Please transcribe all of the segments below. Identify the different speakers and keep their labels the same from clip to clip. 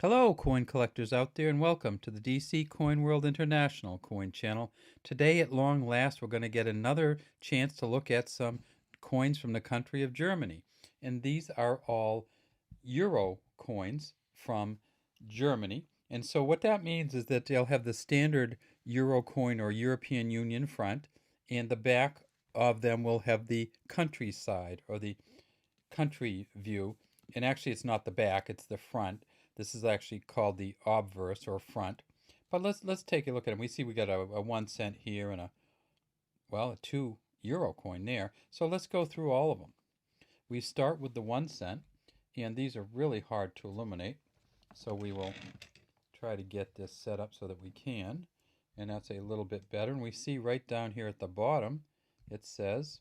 Speaker 1: Hello, coin collectors out there, and welcome to the DC Coin World International coin channel. Today, at long last, we're going to get another chance to look at some coins from the country of Germany. And these are all Euro coins from Germany. And so, what that means is that they'll have the standard Euro coin or European Union front, and the back of them will have the countryside or the country view. And actually, it's not the back, it's the front. This is actually called the obverse or front. But let's take a look at them. We see we got a 1 cent here and a 2 euro coin there. So let's go through all of them. We start with the 1 cent, and these are really hard to illuminate. So we will try to get this set up so that we can. And that's a little bit better. And we see right down here at the bottom, it says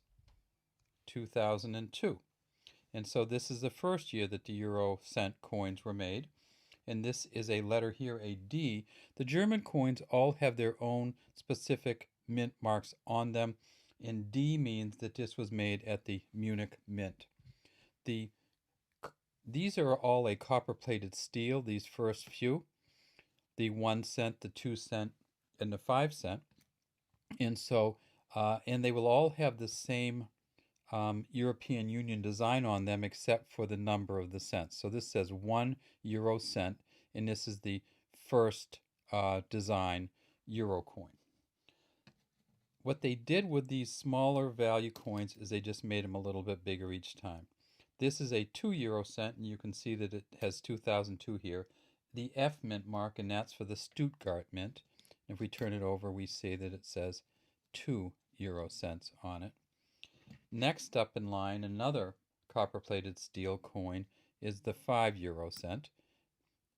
Speaker 1: 2002. And so this is the first year that the euro cent coins were made. And this is a letter here, a D. The German coins all have their own specific mint marks on them, and D means that this was made at the Munich Mint. These are all a copper-plated steel, these first few, the 1 cent, the 2 cent, and the 5 cent. And so, and they will all have the same European Union design on them except for the number of the cents. So this says 1 euro cent, and this is the first design euro coin. What they did with these smaller value coins is they just made them a little bit bigger each time. This is a 2 euro cent, and you can see that it has 2002 here. The F mint mark, and that's for the Stuttgart Mint. If we turn it over, we see that it says 2 euro cents on it. Next up in line, another copper-plated steel coin is the 5 euro cent.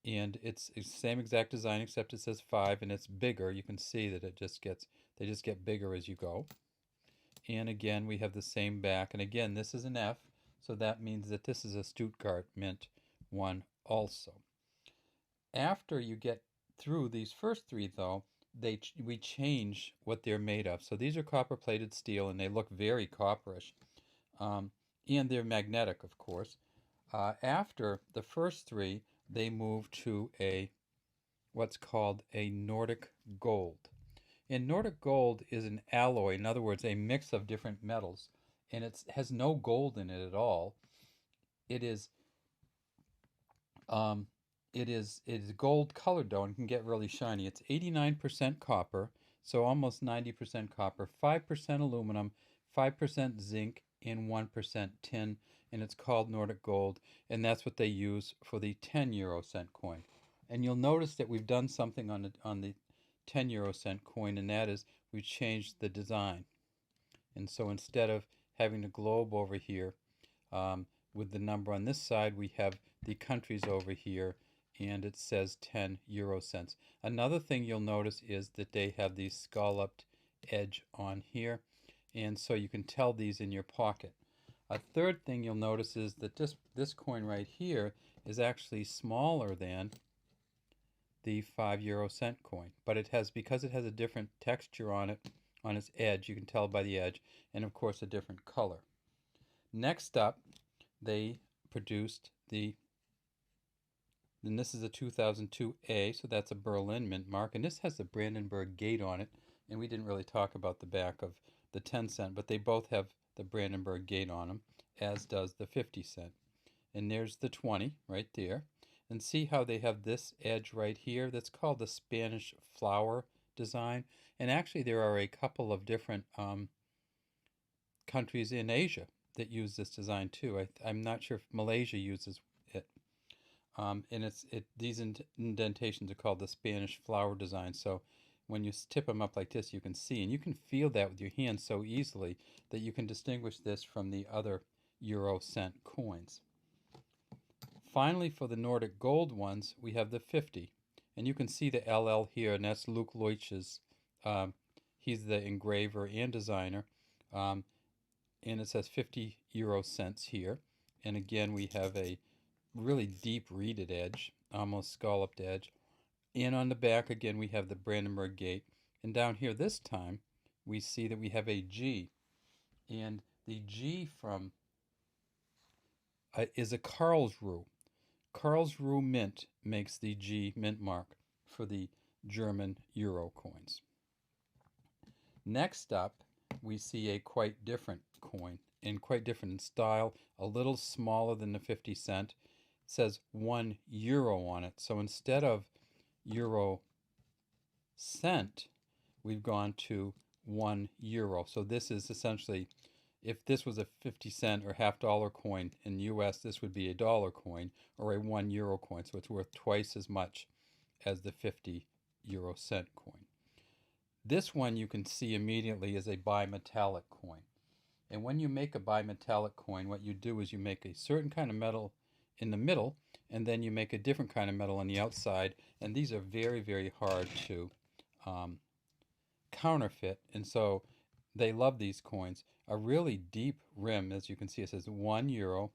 Speaker 1: And it's the same exact design except it says 5 and it's bigger. You can see that they just get bigger as you go. And again, we have the same back. And again, this is an F, so that means that this is a Stuttgart Mint one also. After you get through these first three, though, we change what they're made of. So these are copper-plated steel, and they look very copperish. And they're magnetic, of course. After the first three, they move to what's called a Nordic Gold. And Nordic Gold is an alloy, in other words, a mix of different metals, and it has no gold in it at all. It is gold colored though and can get really shiny. It's 89% copper, so almost 90% copper, 5% aluminum, 5% zinc, and 1% tin, and it's called Nordic Gold, and that's what they use for the 10 euro cent coin. And you'll notice that we've done something on the 10 euro cent coin, and that is we've changed the design. And so instead of having the globe over here with the number on this side, we have the countries over here, and it says 10 euro cents. Another thing you'll notice is that they have the scalloped edge on here, and so you can tell these in your pocket. A third thing you'll notice is that this coin right here is actually smaller than the 5 euro cent coin, but because it has a different texture on it, on its edge, you can tell by the edge, and of course a different color. Next up, they produced and this is a 2002A, so that's a Berlin mint mark, and this has the Brandenburg Gate on it, and we didn't really talk about the back of the 10 cent, but they both have the Brandenburg Gate on them, as does the 50 cent. And there's the 20 right there. And see how they have this edge right here? That's called the Spanish flower design. And actually there are a couple of different countries in Asia that use this design too. I'm not sure if Malaysia uses it. And these indentations are called the Spanish flower design. So when you tip them up like this, you can see, and you can feel that with your hands so easily that you can distinguish this from the other euro cent coins. Finally, for the Nordic Gold ones, we have the 50. And you can see the LL here, and that's Luke Leutsch's. He's the engraver and designer. And it says 50 euro cents here. And again, we have a really deep reeded edge, almost scalloped edge. And on the back, again, we have the Brandenburg Gate. And down here this time, we see that we have a G. And the G is a Karlsruhe. Karlsruhe Mint makes the G mint mark for the German euro coins. Next up, we see a quite different coin, and quite different in style, a little smaller than the 50 cent. It says 1 euro on it. So instead of euro cent, we've gone to 1 euro. So this is essentially, if this was a 50 cent or $half coin in the US, this would be a dollar coin or a 1 euro coin. So it's worth twice as much as the 50 euro cent coin. This one you can see immediately is a bimetallic coin. And when you make a bimetallic coin, what you do is you make a certain kind of metal in the middle, and then you make a different kind of metal on the outside. And these are very, very hard to counterfeit. And so they love these coins. A really deep rim, as you can see, it says 1 euro.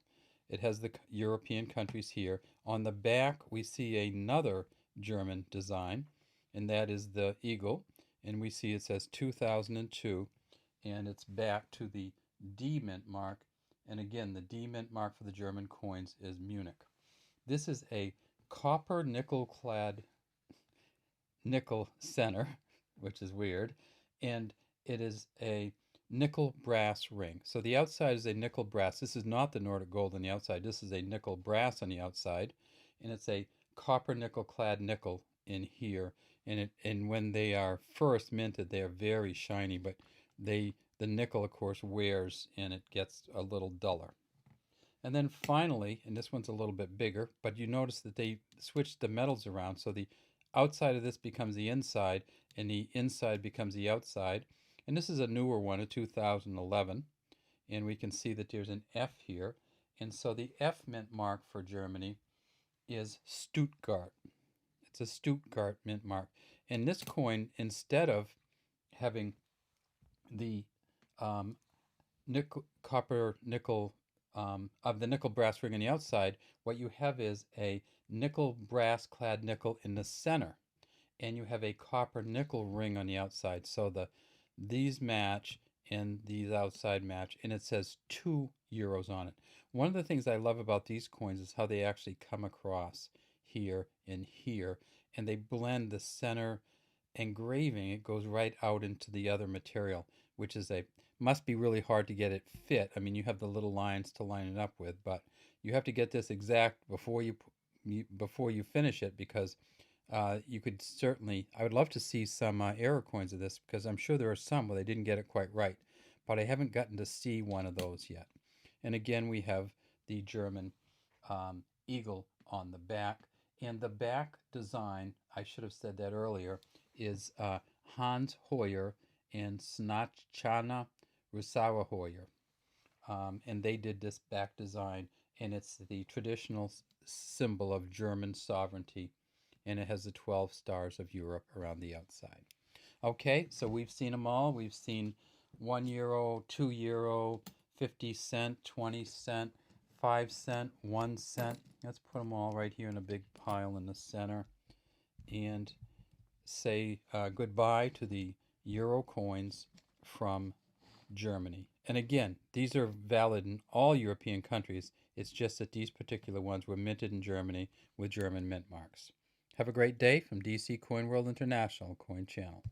Speaker 1: It has the European countries here. On the back, we see another German design, and that is the eagle. And we see it says 2002, and it's back to the D mint mark. And again, the D mint mark for the German coins is Munich. This is a copper nickel clad nickel center, which is weird, and it is a nickel brass ring. So the outside is a nickel brass. This is not the Nordic gold on the outside. This is a nickel brass on the outside, and it's a copper nickel clad nickel in here. And when they are first minted, they are very shiny, but the nickel, of course, wears and it gets a little duller. And then finally, and this one's a little bit bigger, but you notice that they switched the metals around, so the outside of this becomes the inside, and the inside becomes the outside. And this is a newer one, a 2011, and we can see that there's an F here. And so the F mint mark for Germany is Stuttgart. It's a Stuttgart mint mark. And this coin, instead of having the copper nickel of the nickel brass ring on the outside, what you have is a nickel brass clad nickel in the center, and you have a copper nickel ring on the outside. So these match and these outside match, and it says 2 euros on it. One of the things I love about these coins is how they actually come across here and here, and they blend the center engraving. It goes right out into the other material, which is must be really hard to get it fit. I mean, you have the little lines to line it up with, but you have to get this exact before you finish it, because you could certainly, I would love to see some error coins of this, because I'm sure there are some where they didn't get it quite right, but I haven't gotten to see one of those yet. And again, we have the German eagle on the back, and the back design, I should have said that earlier, is Hans Hoyer and Snachana Rusawa Hoyer. And they did this back design, and it's the traditional symbol of German sovereignty, and it has the 12 stars of Europe around the outside. Okay, so we've seen them all. We've seen 1 euro, 2 euro, 50 cent, 20 cent, 5 cent, 1 cent. Let's put them all right here in a big pile in the center and say goodbye to the euro coins from Germany. And again, these are valid in all European countries. It's just that these particular ones were minted in Germany with German mint marks. Have a great day from DC Coin World International Coin Channel.